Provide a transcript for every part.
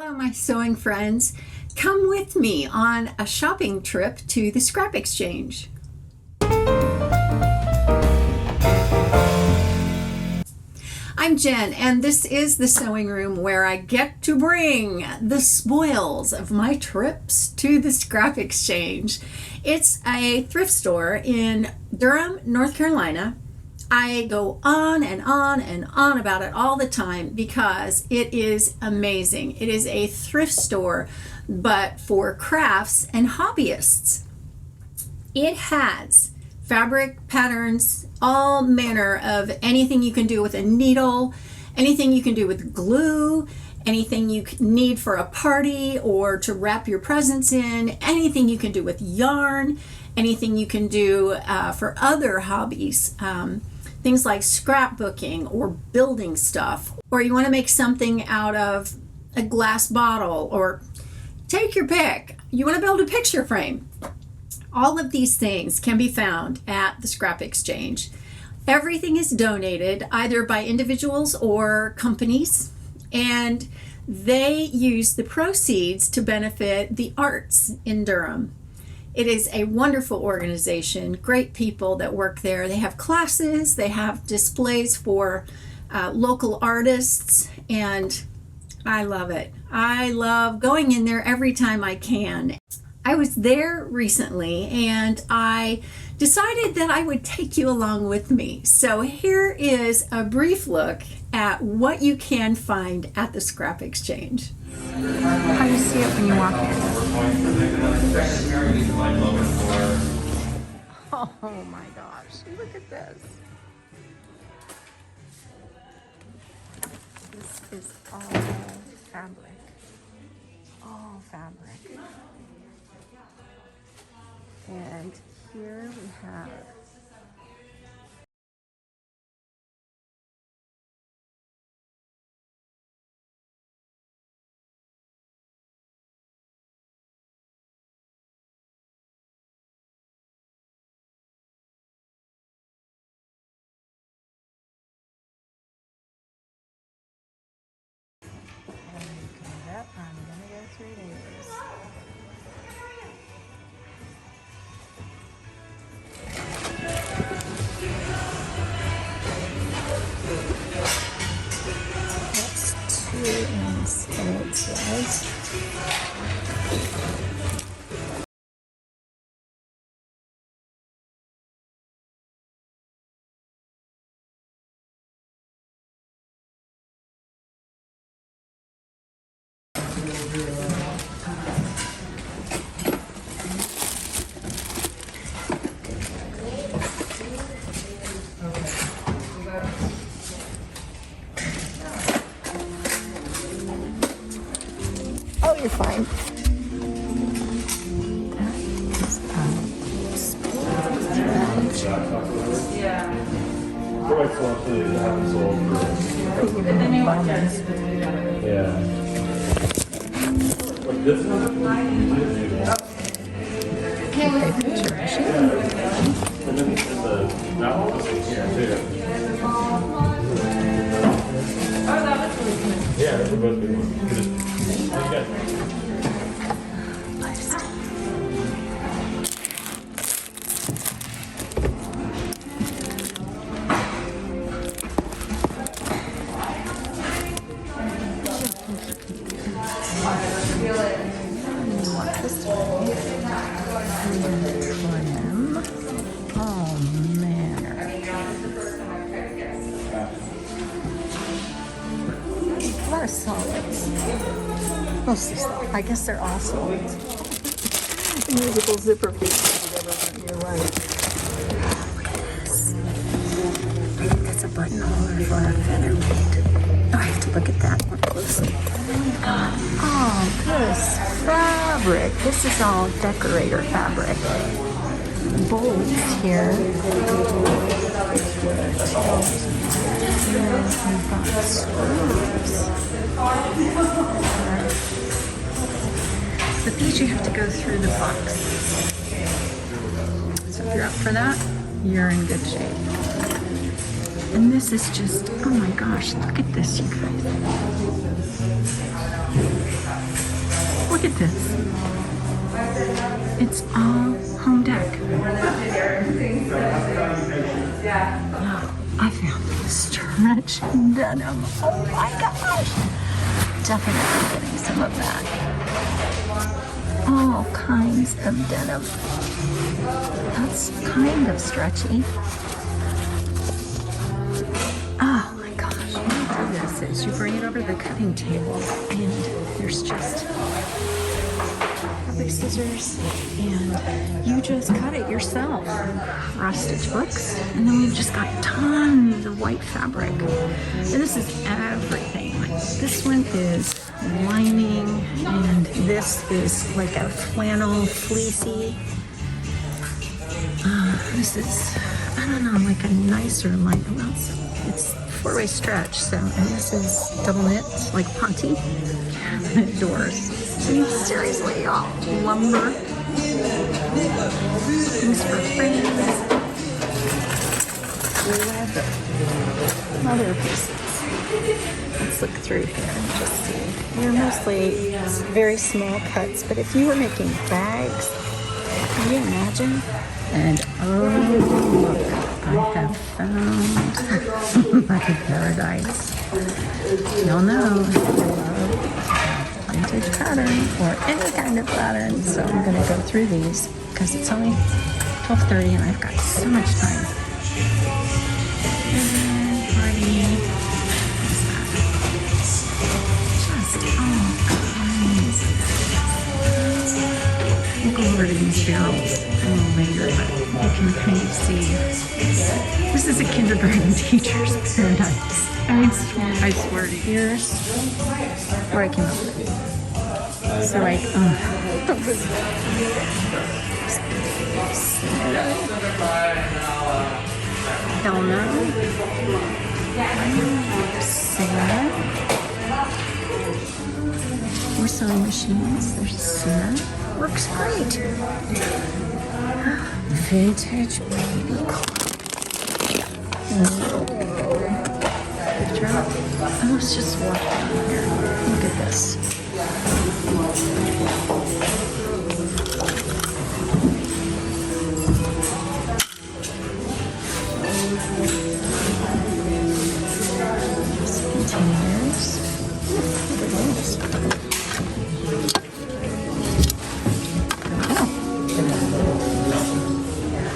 Hello, my sewing friends. Come with me on a shopping trip to the Scrap Exchange. I'm Jen, and this is the sewing room where I get to bring the spoils of my trips to the Scrap Exchange. It's a thrift store in Durham, North Carolina. I go on and on and on about it all the time because it is amazing. It is a thrift store, but for crafts and hobbyists. It has fabric patterns, all manner of anything you can do with a needle, anything you can do with glue, anything you need for a party or to wrap your presents in, anything you can do with yarn, anything you can do for other hobbies. Things like scrapbooking or building stuff, or you want to make something out of a glass bottle, or take your pick. You want to build a picture frame. All of these things can be found at the Scrap Exchange. Everything is donated either by individuals or companies, and they use the proceeds to benefit the arts in Durham. It is a wonderful organization, great people that work there. They have classes, they have displays for local artists, and I love it. I love going in there every time I can. I was there recently and I decided that I would take you along with me. So here is a brief look at what you can find at the Scrap Exchange. How do you see it when you walk in? Oh my gosh, look at this. This is all fabric. All fabric. And here we have I'm gonna go through these. That's 2 inches, it says. Oh, you're fine. Yeah, that's supposed to be one. Oh man. A lot of solids. Mostly, I guess they're all solids. Musical zipper pieces, whatever, you're right. Look at this. I think that's a button holder for a feather weight. Oh, I have to look at that more closely. Oh, this fabric. This is all decorator fabric. Bolts here. We've got screws. But these you have to go through the box. So if you're up for that, you're in good shape. And this is just, oh my gosh, look at this, you guys. Look at this. It's all home deck. Oh, I found stretch denim. Oh my gosh. Definitely getting some of that. All kinds of denim. That's kind of stretchy. Oh my gosh. What you do this is you bring it over to the cutting table and there's just big scissors and you just cut it yourself. Cross stitch books, and then we've just got tons of white fabric. And this is everything. Like this one is lining, and this is like a flannel fleecy. This is, I don't know, like a nicer line. Well, it's 4-way stretch, so, and this is double knit, like Ponte cabinet doors. Seriously, y'all, lumber. Things for frames. Leather pieces. Let's look through here and just see. They're mostly very small cuts, but if you were making bags, can you imagine? And oh, look, I have found my paradise. Y'all know I love vintage pattern or any kind of pattern, so I'm gonna go through these because it's only 12:30 and I've got so much time. And party. Just all kinds. We'll go over to these barrels a little later, but you can kind of see. This is a kindergarten teacher's paradise. I swear to you. Here's where I came up with it. So like, Elna, Sarah. More sewing machines. There's Sarah. Works great. Vintage baby clothes. I was just walking on here. Look at this. Containers. Look at those.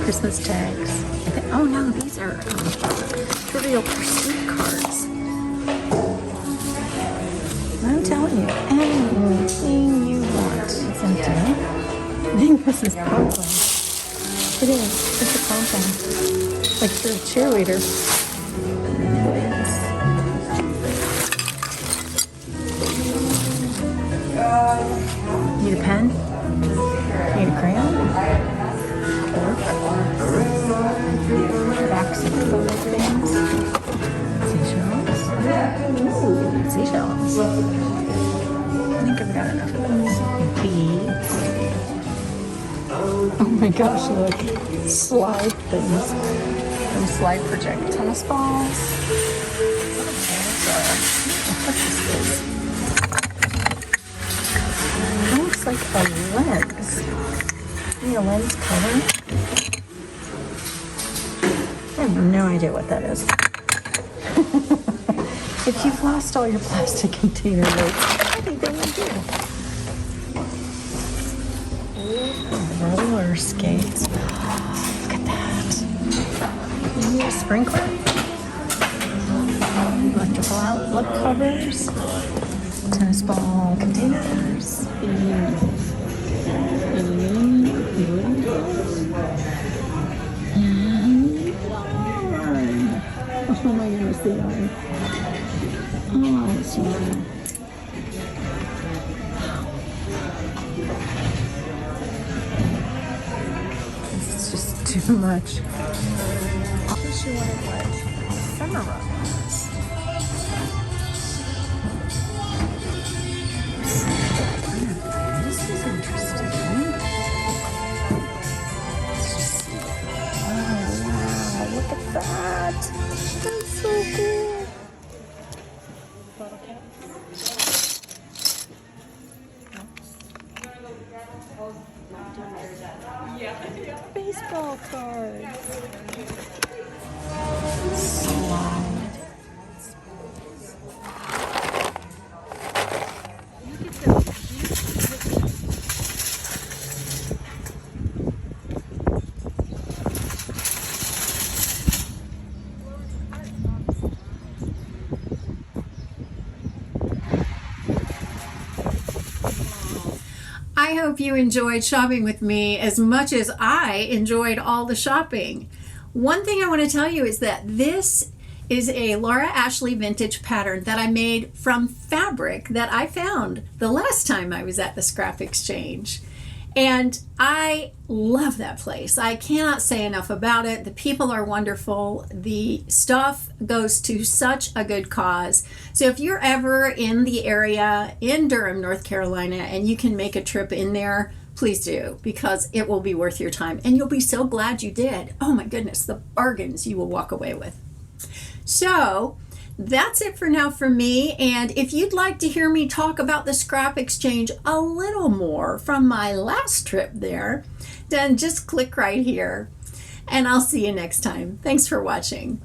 Christmas tags. Oh no, these are Trivial Pursuit cards. I'm telling you, anything you want. It's empty. I think this is pom-pom. It is. It's a pom-pom. Like you're a cheerleader. Need a pen? Need a crayon? Box of photo things. Seashells. Ooh, seashells. I think I've got enough of those. Beads. Oh my gosh, look. Slide things. And slide project tennis balls. What is this? It looks like a lens. Need a lens cover? I have no idea what that is. If you've lost all your plastic container weights, anything would do. Roller skates. Look at that. You need a sprinkler? Electrical outlet covers. Tennis ball containers. Oh my goodness, the yarn. Oh, it's yarn. This is just too much. I wish you wanted what ephemera was. This is interesting. Oh wow, look at that. That's so cool. Bottle caps. Baseball cards. Slide. Look at those. I hope you enjoyed shopping with me as much as I enjoyed all the shopping. One thing I want to tell you is that this is a Laura Ashley vintage pattern that I made from fabric that I found the last time I was at the Scrap Exchange. And I love that place. I cannot say enough about it. The people are wonderful. The stuff goes to such a good cause. So if you're ever in the area in Durham, North Carolina, and you can make a trip in there, please do, because it will be worth your time. And you'll be so glad you did. Oh my goodness, the bargains you will walk away with. So that's it for now for me. And if you'd like to hear me talk about the Scrap Exchange a little more from my last trip there, then just click right here. And I'll see you next time. Thanks for watching.